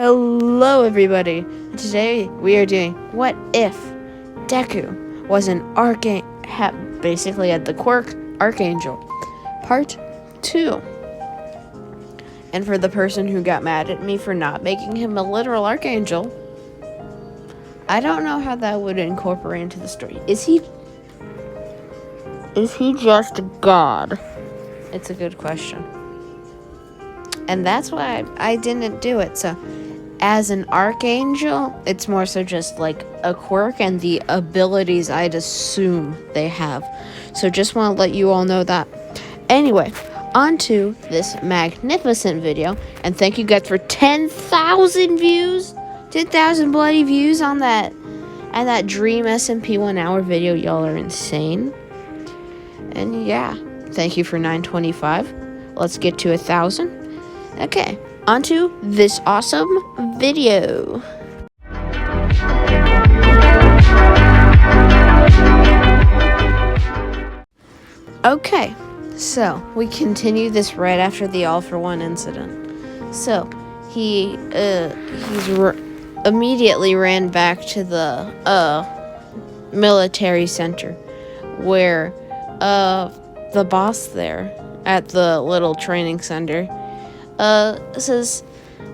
Hello everybody! Today we are doing What If Deku was an basically at the quirk Archangel, part 2. And for the person who got mad at me for not making him a literal Archangel, I don't know how that would incorporate into the story. Is he just God? It's a good question. And that's why I didn't do it, so as an Archangel, it's more so just like a quirk and the abilities I'd assume they have. So just want to let you all know that. Anyway, on to this magnificent video. And thank you guys for 10,000 views. 10,000 bloody views on that. And that Dream SMP 1 hour video. Y'all are insane. And yeah, thank you for 925. Let's get to 1,000. Okay. Onto this awesome video. Okay, so we continue this right after the All for One incident. So he immediately ran back to the military center, where the boss there at the little training center says,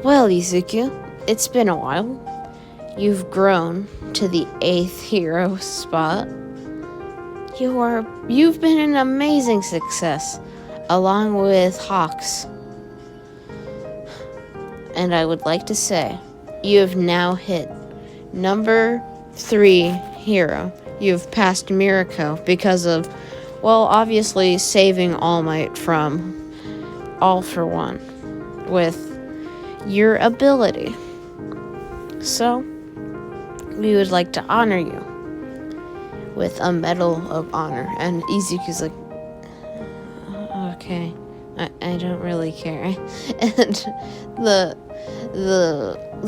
"Well, Izuku, it's been a while. You've grown to the 8th hero spot. You've been an amazing success, along with Hawks. And I would like to say, you have now hit number 3 hero. You've passed Mirako because of, well, obviously saving All Might from All for One with your ability. So, we would like to honor you with a Medal of Honor." And Izuku's like, "Okay, I don't really care." And the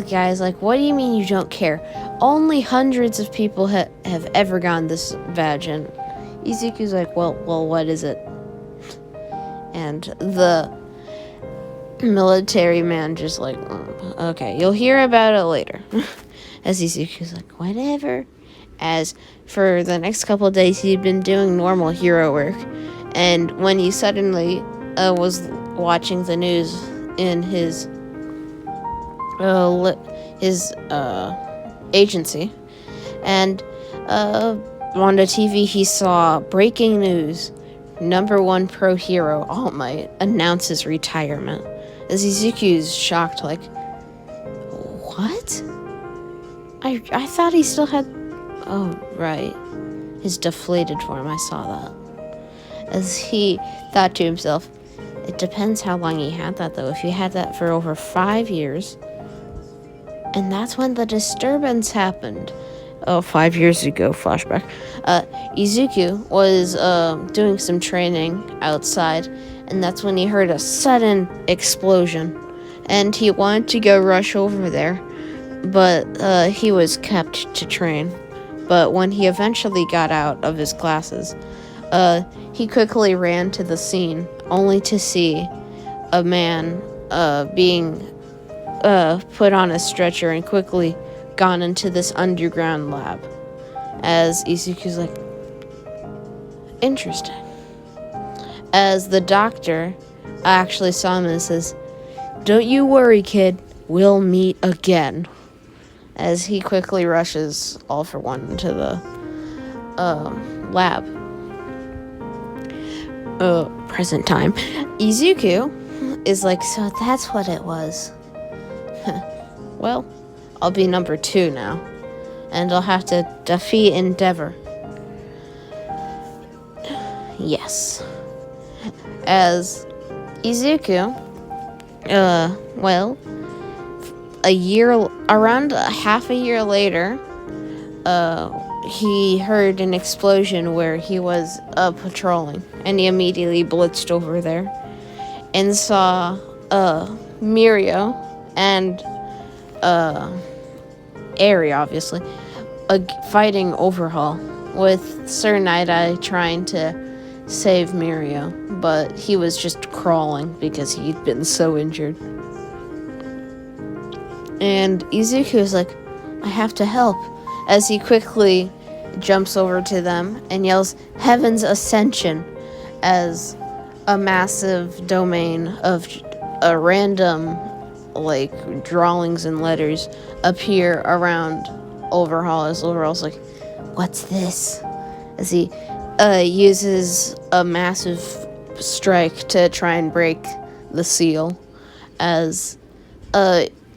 guy's like, "What do you mean you don't care? Only hundreds of people have ever gotten this badge." And Izuku's like, well, what is it?" And the military man just like, "Okay, you'll hear about it later." As Izuku's like, "Whatever." As for the next couple of days, he'd been doing normal hero work. And when he suddenly was watching the news in his agency, and on the TV he saw breaking news: number 1 pro hero All Might announces retirement. As Izuku's shocked, like, "What? I thought he still had..." Oh, right. His deflated form, I saw that. As he thought to himself, it depends how long he had that, though. If he had that for over 5 years, and that's when the disturbance happened. Oh, 5 years ago, flashback. Izuku was doing some training outside, and that's when he heard a sudden explosion. And he wanted to go rush over there, but he was kept to train. But when he eventually got out of his classes, he quickly ran to the scene, only to see a man being put on a stretcher and quickly gone into this underground lab. As Izuku's like, "Interesting." As the doctor actually saw him and says, "Don't you worry, kid. We'll meet again." As he quickly rushes All for One into the lab. Present time. Izuku is like, "So that's what it was. Well, I'll be number 2 now, and I'll have to defeat Endeavor." Yes. As Izuku, around half a year later, he heard an explosion where he was patrolling, and he immediately blitzed over there and saw Mirio and Eri, obviously, fighting Overhaul, with Sir Night-Eye trying to save Mirio, but he was just crawling because he'd been so injured. And Izuku is like, I have to help, as he quickly jumps over to them and yells, Heaven's Ascension, as a massive domain of random, like, drawings and letters appear around Overhaul, as Overhaul's like, what's this? As he uses a massive strike to try and break the seal, as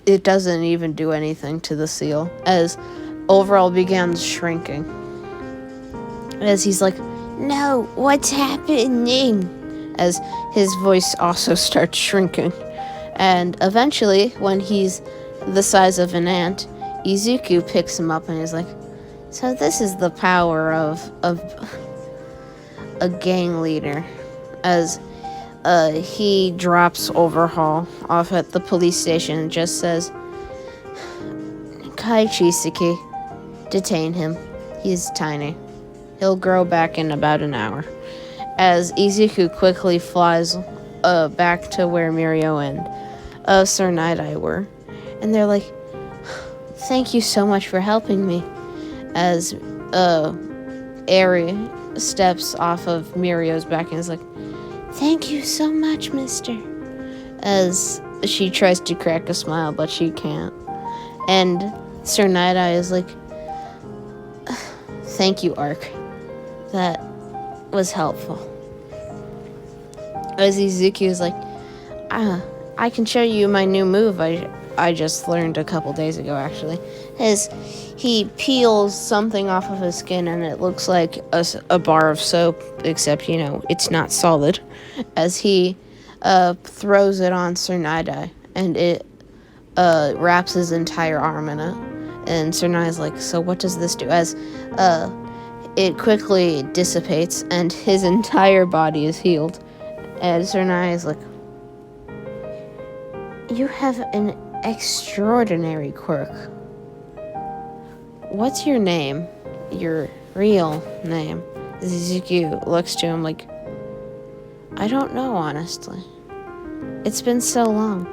it doesn't even do anything to the seal, as Overall begins shrinking. As he's like, no, what's happening? As his voice also starts shrinking. And eventually, when he's the size of an ant, Izuku picks him up and is like, so this is the power of a gang leader. As he drops Overhaul off at the police station and just says, Kai Chisaki, detain him. He's tiny. He'll grow back in about an hour. As Izuku quickly flies back to where Mirio and Sir Night-Eye were. And they're like, thank you so much for helping me. As Eri steps off of Mirio's back and is like, thank you so much, mister. As she tries to crack a smile, but she can't. And Sir Night-Eye is like, thank you, Ark. That was helpful. As Izuku is like, I can show you my new move I just learned a couple days ago, actually. As he peels something off of his skin and it looks like a bar of soap, except, it's not solid. As he throws it on Sir Night-Eye, and it wraps his entire arm in it. And Sir Night-Eye's like, so what does this do? As it quickly dissipates and his entire body is healed. And Sir Night-Eye is like, you have an extraordinary quirk. What's your name? Your real name? Izuku looks to him like, I don't know, honestly. It's been so long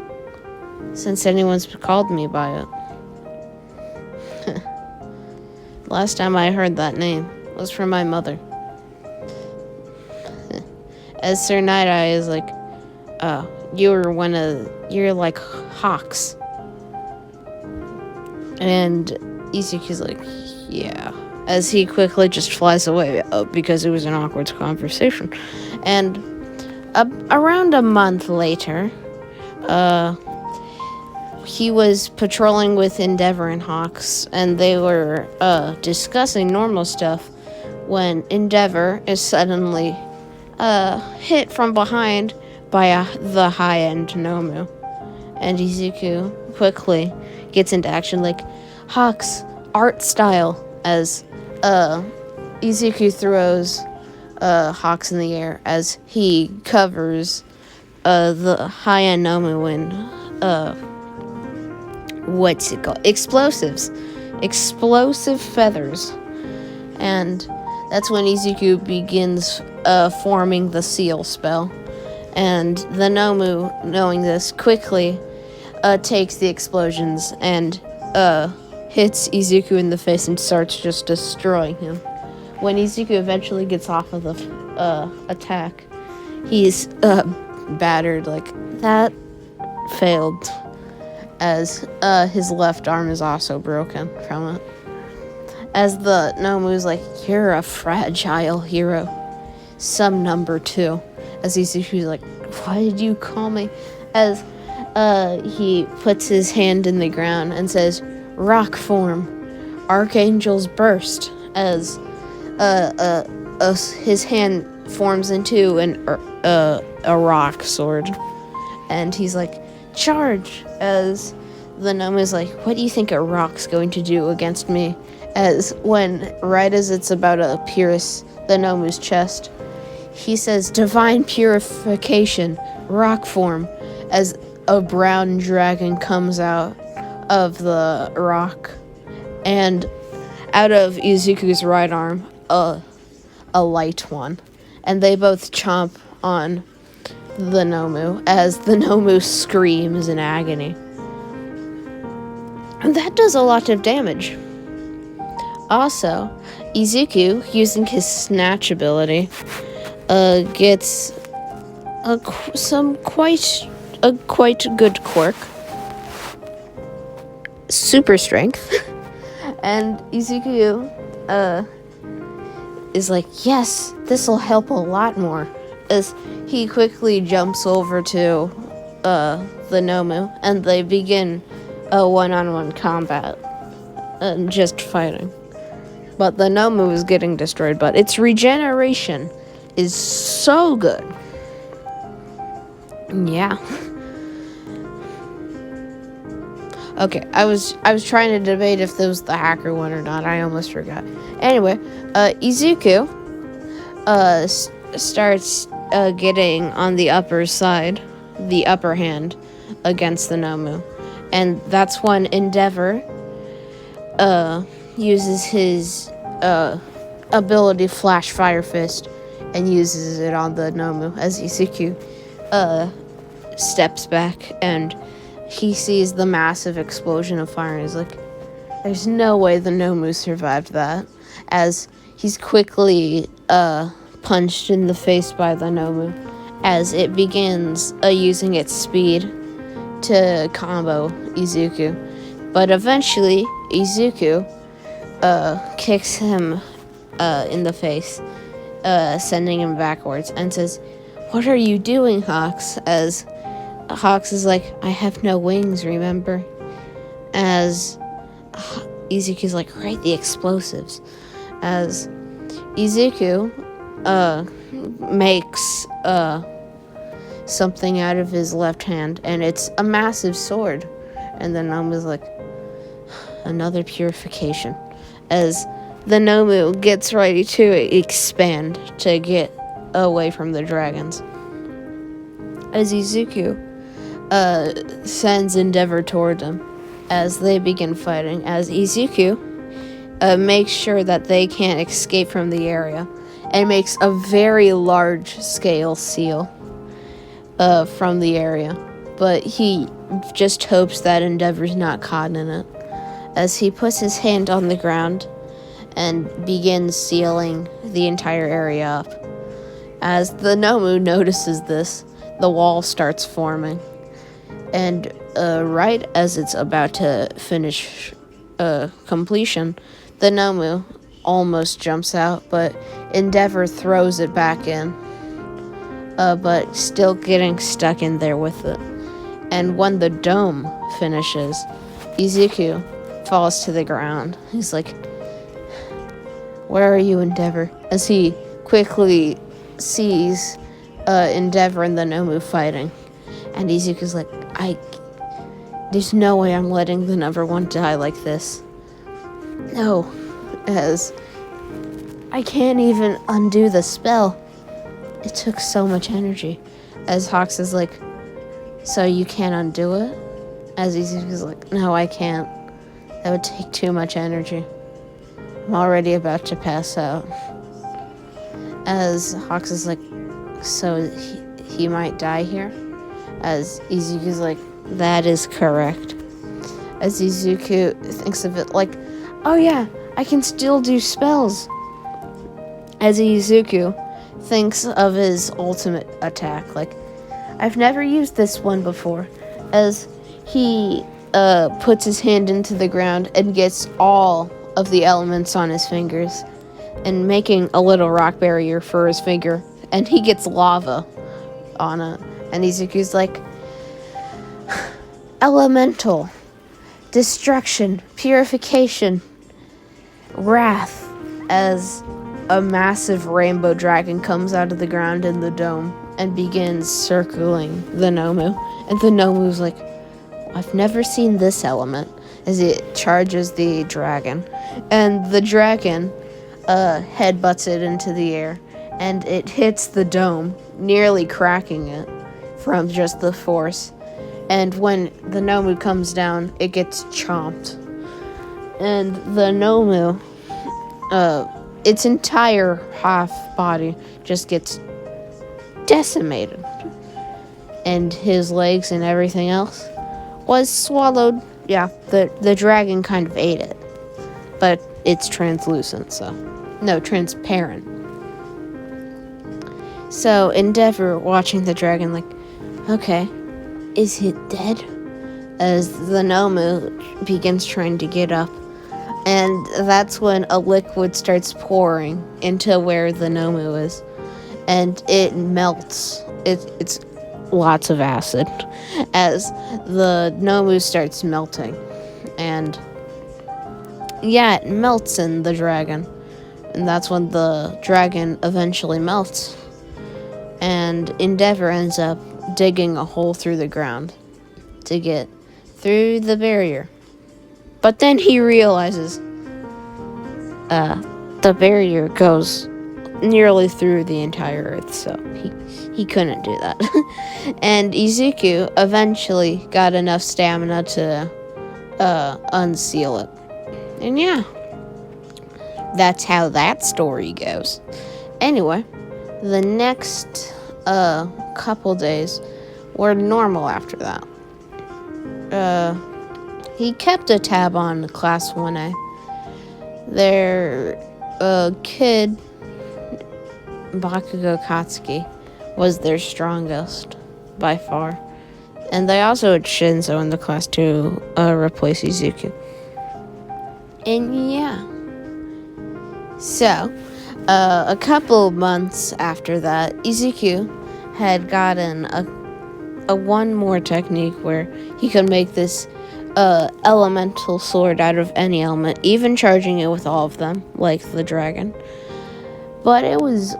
since anyone's called me by it. Last time I heard that name was from my mother. As Sir Night-Eye is like, you're like hawks. And Izuku's like, yeah. As he quickly just flies away because it was an awkward conversation. And around a month later, he was patrolling with Endeavor and Hawks, and they were discussing normal stuff when Endeavor is suddenly hit from behind by the high-end Nomu. And Izuku quickly gets into action like, Hawks, art style, as Izuku throws Hawks in the air as he covers the high-end Nomu in what's it called? Explosive feathers. And that's when Izuku begins forming the seal spell. And the Nomu, knowing this, quickly takes the explosions and hits Izuku in the face and starts just destroying him. When Izuku eventually gets off of the attack, he's battered. Like, that failed, as his left arm is also broken from it. As the Nomu's like, you're a fragile hero. Some number 2. As Izuku's like, why did you call me? As he puts his hand in the ground and says, rock form, Archangel's burst. As his hand forms into a rock sword. And he's like, charge. As the Nomu is like, what do you think a rock's going to do against me? As right as it's about to pierce the Nomu's chest, he says, divine purification, rock form, as a brown dragon comes out of the rock. And out of Izuku's right arm, a light one. And they both chomp on the Nomu as the Nomu screams in agony. And that does a lot of damage. Also, Izuku, using his snatch ability, gets a quite good quirk. Super strength. And Izuku, is like, yes, this'll help a lot more. As he quickly jumps over to, the Nomu, and they begin a one-on-one combat. And just fighting. But the Nomu is getting destroyed, but its regeneration is so good. Yeah. Okay, I was trying to debate if this was the hacker one or not. I almost forgot. Anyway, Izuku starts getting on the upper side, the upper hand, against the Nomu. And that's when Endeavor uses his ability Flash Fire Fist and uses it on the Nomu as Izuku steps back and he sees the massive explosion of fire and he's like, there's no way the Nomu survived that, as he's quickly punched in the face by the Nomu as it begins using its speed to combo Izuku. But eventually Izuku kicks him in the face, sending him backwards, and says, what are you doing, Hawks? As Hawks is like, I have no wings, remember? As Izuku's like, right, the explosives. As Izuku makes something out of his left hand, and it's a massive sword. And the Nomu's like, another purification. As the Nomu gets ready to expand to get away from the dragons. As Izuku sends Endeavor toward him as they begin fighting. As Izuku makes sure that they can't escape from the area and makes a very large scale seal from the area. But he just hopes that Endeavor's not caught in it. As he puts his hand on the ground and begins sealing the entire area up. As the Nomu notices this, the wall starts forming. And right as it's about to finish completion, the Nomu almost jumps out, but Endeavor throws it back in. But still getting stuck in there with it. And when the dome finishes, Izuku falls to the ground. He's like, where are you, Endeavor? As he quickly sees Endeavor and the Nomu fighting. And Izuku's like, there's no way I'm letting the number one die like this. No. As I can't even undo the spell. It took so much energy. As Hawks is like, so you can't undo it? As Izuku's like, no, I can't. That would take too much energy. I'm already about to pass out. As Hawks is like, so he might die here? As Izuku's like, that is correct. As Izuku thinks of it like, oh yeah, I can still do spells. As Izuku thinks of his ultimate attack, like, I've never used this one before. As he puts his hand into the ground and gets all of the elements on his fingers and making a little rock barrier for his finger, and he gets lava on it. And Izuku's like, elemental, destruction, purification, wrath, as a massive rainbow dragon comes out of the ground in the dome and begins circling the Nomu. And the Nomu's like, I've never seen this element, as it charges the dragon. And the dragon headbutts it into the air, and it hits the dome, nearly cracking it from just the force. And when the Nomu comes down, it gets chomped. And the Nomu, its entire half body just gets decimated. And his legs and everything else was swallowed yeah, the dragon kind of ate it. But it's translucent, so. No, transparent. So, Endeavor watching the dragon, like, okay, is it dead? As the Nomu begins trying to get up. And that's when a liquid starts pouring into where the Nomu is. And it melts. It's lots of acid as the Nomu starts melting. And yeah, it melts in the dragon. And that's when the dragon eventually melts. And Endeavor ends up digging a hole through the ground to get througsion the barrier. But then he realizes the barrier goes nearly through the entire earth, so he couldn't do that. And Izuku eventually got enough stamina to unseal it. And yeah, that's how that story goes. Anyway, the next couple days were normal after that. He kept a tab on Class 1A. Their kid, Bakugo Katsuki, was their strongest by far. And they also had Shinzo in the class to replace Izuku. And yeah. So, a couple months after that, Izuku had gotten a one more technique where he could make this elemental sword out of any element, even charging it with all of them, like the dragon. But it was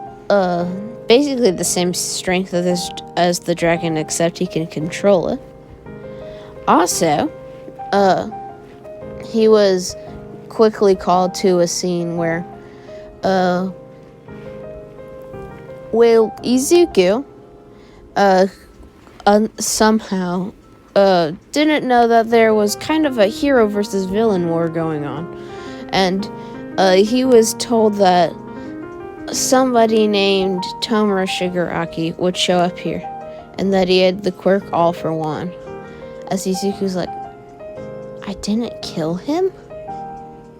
basically the same strength as the dragon, except he can control it. Also, he was quickly called to a scene where Izuku somehow didn't know that there was kind of a hero versus villain war going on. And he was told that somebody named Tomura Shigaraki would show up here, and that he had the quirk All for One. As Izuku's like, I didn't kill him?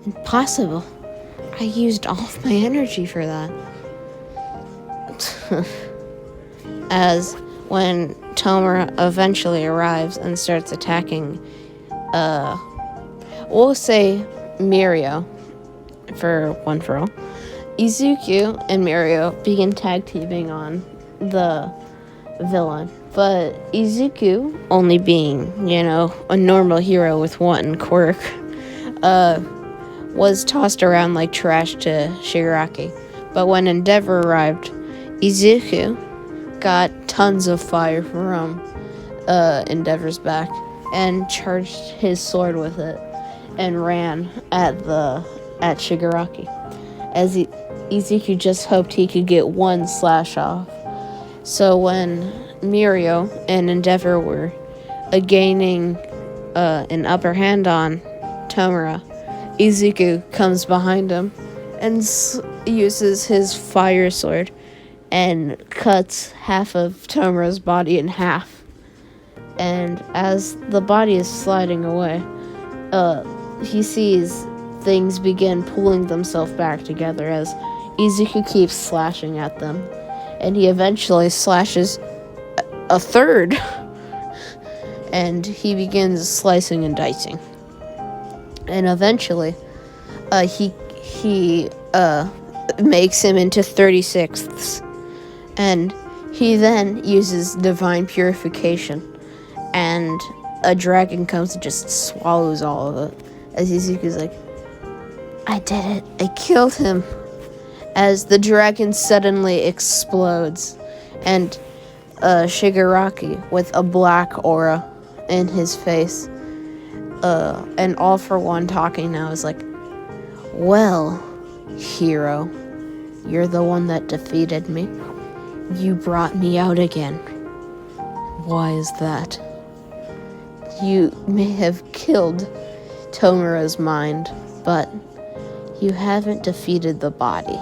Impossible. I used all of my energy for that. As when Tomura eventually arrives and starts attacking, we'll say Mirio, for one for all. Izuku and Mirio begin tag teaming on the villain, but Izuku, only being, a normal hero with one quirk, was tossed around like trash to Shigaraki. But when Endeavor arrived, Izuku got tons of fire from Endeavor's back and charged his sword with it and ran at Shigaraki. As Izuku just hoped he could get one slash off. So when Mirio and Endeavor were gaining an upper hand on Tomura, Izuku comes behind him and uses his fire sword and cuts half of Tomura's body in half. And as the body is sliding away, he sees things begin pulling themselves back together as Izuku keeps slashing at them. And he eventually slashes a third. And he begins slicing and dicing. And eventually, he makes him into 36ths. And he then uses divine purification. And a dragon comes and just swallows all of it. As Izuku's like, I did it. I killed him. As the dragon suddenly explodes. And Shigaraki, with a black aura in his face, and All for One talking now, is like, well, hero, you're the one that defeated me. You brought me out again. Why is that? You may have killed Tomura's mind, but you haven't defeated the body.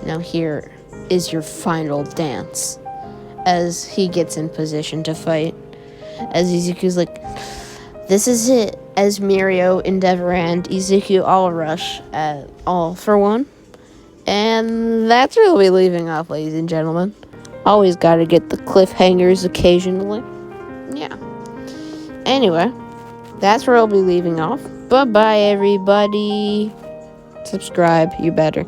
Now here is your final dance. As he gets in position to fight. As Izuku's like, This is it, as Mirio, Endeavor, and Ezekiel all rush at all for one. And that's where we'll be leaving off, ladies and gentlemen. Always gotta get the cliffhangers occasionally. Yeah. Anyway, that's where I'll be leaving off. Bye-bye, everybody. Subscribe, you better.